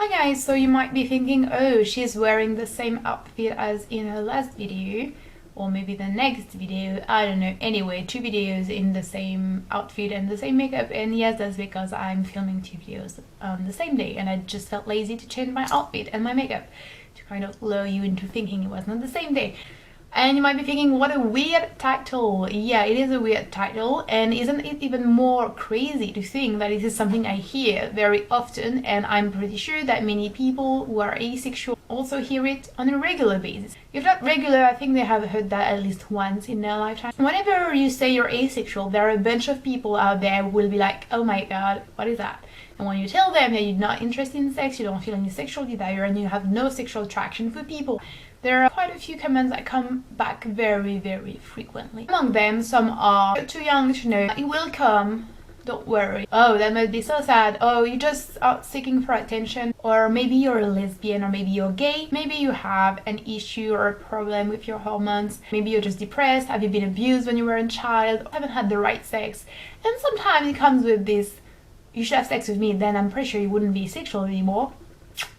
Hi guys, so you might be thinking, oh, she's wearing the same outfit as in her last video, or maybe the next video, I don't know. Anyway, 2 videos in the same outfit and the same makeup, and yes, that's because I'm filming 2 videos on the same day and I just felt lazy to change my outfit and my makeup to kind of lure you into thinking it was not the same day. And you might be thinking, what a weird title. Yeah, it is a weird title, and isn't it even more crazy to think that this is something I hear very often, and I'm pretty sure that many people who are asexual also hear it on a regular basis. If not regular, I think they have heard that at least once in their lifetime. Whenever you say you're asexual, there are a bunch of people out there who will be like, oh my god, what is that? And when you tell them that you're not interested in sex, you don't feel any sexual desire, and you have no sexual attraction for people, there are quite a few comments that come back very frequently. Among them, some are, you're too young to know, it will come, don't worry. Oh, that must be so sad. Oh, you're just out seeking for attention. Or maybe you're a lesbian, or maybe you're gay. Maybe you have an issue or a problem with your hormones. Maybe you're just depressed. Have you been abused when you were a child? Haven't had the right sex. And sometimes it comes with this, you should have sex with me, then I'm pretty sure you wouldn't be sexual anymore.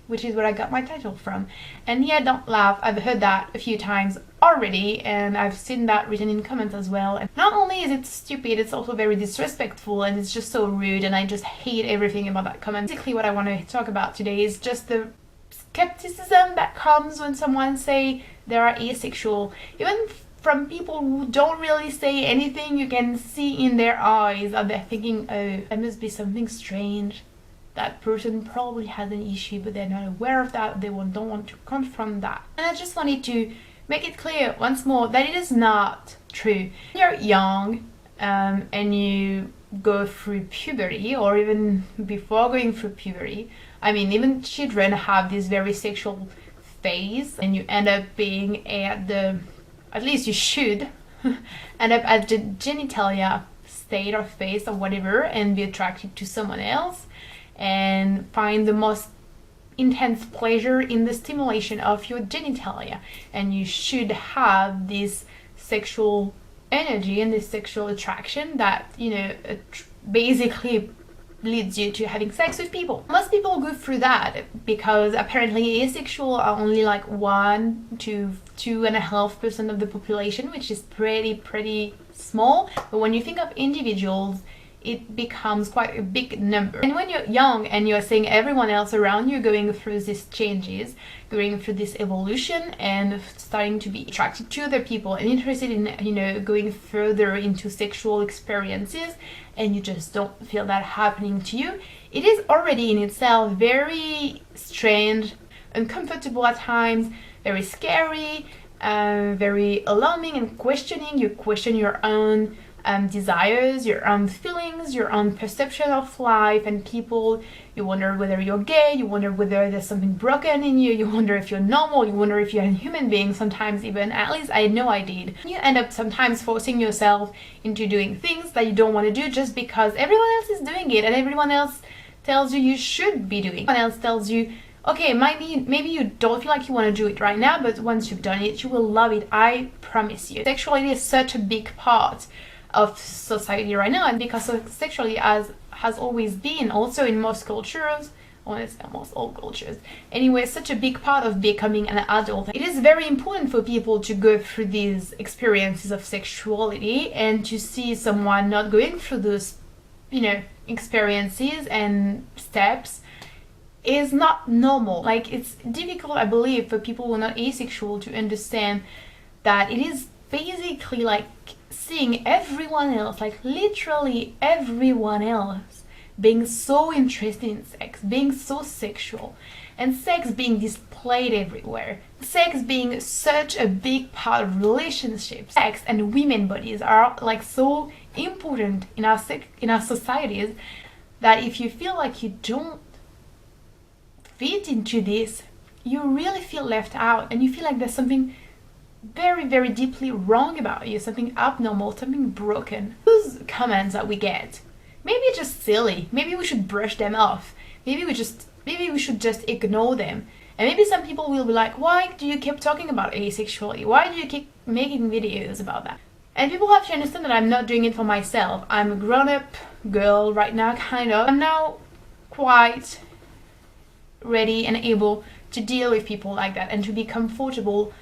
Which is where I got my title from. And yeah, don't laugh, I've heard that a few times already, and I've seen that written in comments as well. And not only is it stupid, it's also very disrespectful, and it's just so rude, and I just hate everything about that comment. Basically what I want to talk about today is just the skepticism that comes when someone say they are asexual. Even from people who don't really say anything, you can see in their eyes that they're thinking, oh, there must be something strange. That person probably has an issue, but they're not aware of that. They don't want to confront that. And I just wanted to make it clear once more that it is not true. When you're young and you go through puberty, or even before going through puberty, I mean, even children have this very sexual phase, and you end up being at least you should end up at the genitalia state or phase or whatever, and be attracted to someone else and find the most intense pleasure in the stimulation of your genitalia. And you should have this sexual energy and this sexual attraction that, you know, basically leads you to having sex with people. Most people go through that because apparently asexual are only like 1 to 2.5% of the population, which is pretty small. But when you think of individuals, it becomes quite a big number. And when you're young and you're seeing everyone else around you going through these changes, going through this evolution, and starting to be attracted to other people and interested in, you know, going further into sexual experiences, and you just don't feel that happening to you, it is already in itself very strange, uncomfortable at times, very scary, very alarming and questioning. You question your own desires, your own feelings, your own perception of life and people. You wonder whether you're gay, you wonder whether there's something broken in you, you wonder if you're normal, you wonder if you're a human being sometimes even. At least I know I did. You end up sometimes forcing yourself into doing things that you don't want to do just because everyone else is doing it, and everyone else tells you should be doing. Everyone else tells you, okay, maybe you don't feel like you want to do it right now, but once you've done it, you will love it, I promise you. Sexuality is such a big part of society right now, and because sexuality has always been, also in most cultures, honestly almost all cultures anyway, such a big part of becoming an adult. It is very important for people to go through these experiences of sexuality, and to see someone not going through those, you know, experiences and steps is not normal. Like, it's difficult, I believe, for people who are not asexual to understand that it is basically like seeing everyone else, like literally everyone else, being so interested in sex, being so sexual, and sex being displayed everywhere. Sex being such a big part of relationships. Sex and women bodies are like so important in our societies that if you feel like you don't fit into this, you really feel left out, and you feel like there's something very deeply wrong about you, something abnormal, something broken. Those comments that we get, maybe just silly, maybe we should brush them off, maybe we should just ignore them. And maybe some people will be like, why do you keep talking about asexuality? Why do you keep making videos about that? And people have to understand that I'm not doing it for myself. I'm a grown-up girl right now, kind of. I'm now quite ready and able to deal with people like that and to be comfortable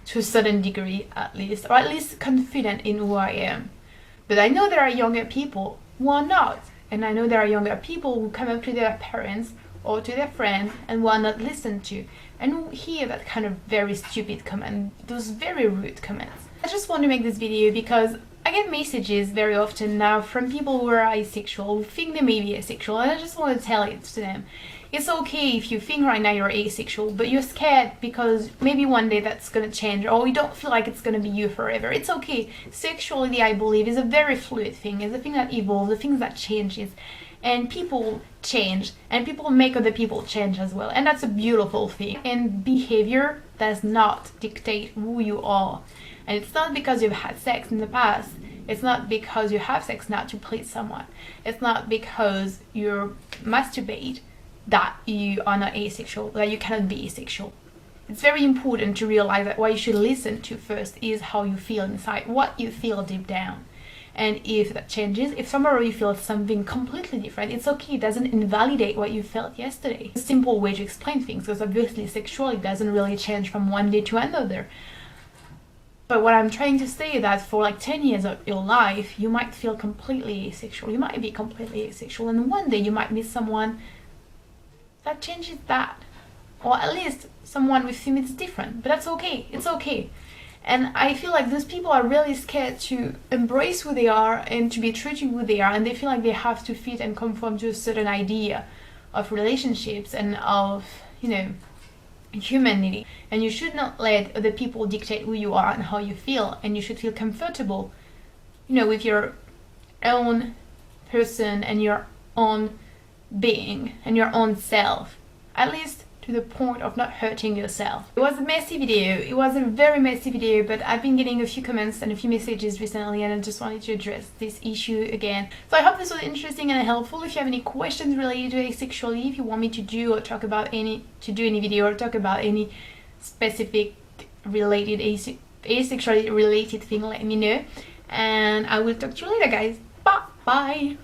to a certain degree at least, or at least confident in who I am. But I know there are younger people who are not, and I know there are younger people who come up to their parents or to their friends and who are not listened to, and who hear that kind of very stupid comment, those very rude comments. I just want to make this video because I get messages very often now from people who are asexual, who think they may be asexual, and I just want to tell it to them. It's okay if you think right now you're asexual, but you're scared because maybe one day that's going to change, or you don't feel like it's going to be you forever. It's okay. Sexuality, I believe, is a very fluid thing. It's a thing that evolves, a thing that changes. And people change, and people make other people change as well. And that's a beautiful thing. And behavior does not dictate who you are. And it's not because you've had sex in the past. It's not because you have sex now to please someone. It's not because you masturbate that you are not asexual, that you cannot be asexual. It's very important to realize that what you should listen to first is how you feel inside, what you feel deep down. And if that changes, if tomorrow you feel something completely different, it's okay. It doesn't invalidate what you felt yesterday. It's a simple way to explain things, because obviously sexuality doesn't really change from one day to another. But what I'm trying to say is that for like 10 years of your life, you might feel completely asexual. You might be completely asexual, and one day you might meet someone that changes that, or at least someone with whom it's different. But that's okay. It's okay. And I feel like those people are really scared to embrace who they are and to be true to who they are, and they feel like they have to fit and conform to a certain idea of relationships and of, humanity. And you should not let other people dictate who you are and how you feel, and you should feel comfortable, with your own person and your own being and your own self, at least to the point of not hurting yourself. It was a messy video. It was a very messy video, but I've been getting a few comments and a few messages recently, and I just wanted to address this issue again. So I hope this was interesting and helpful. If you have any questions related to asexuality, if you want me to do any video or talk about any specific related asexuality related thing, let me know, and I will talk to you later, guys. Bye.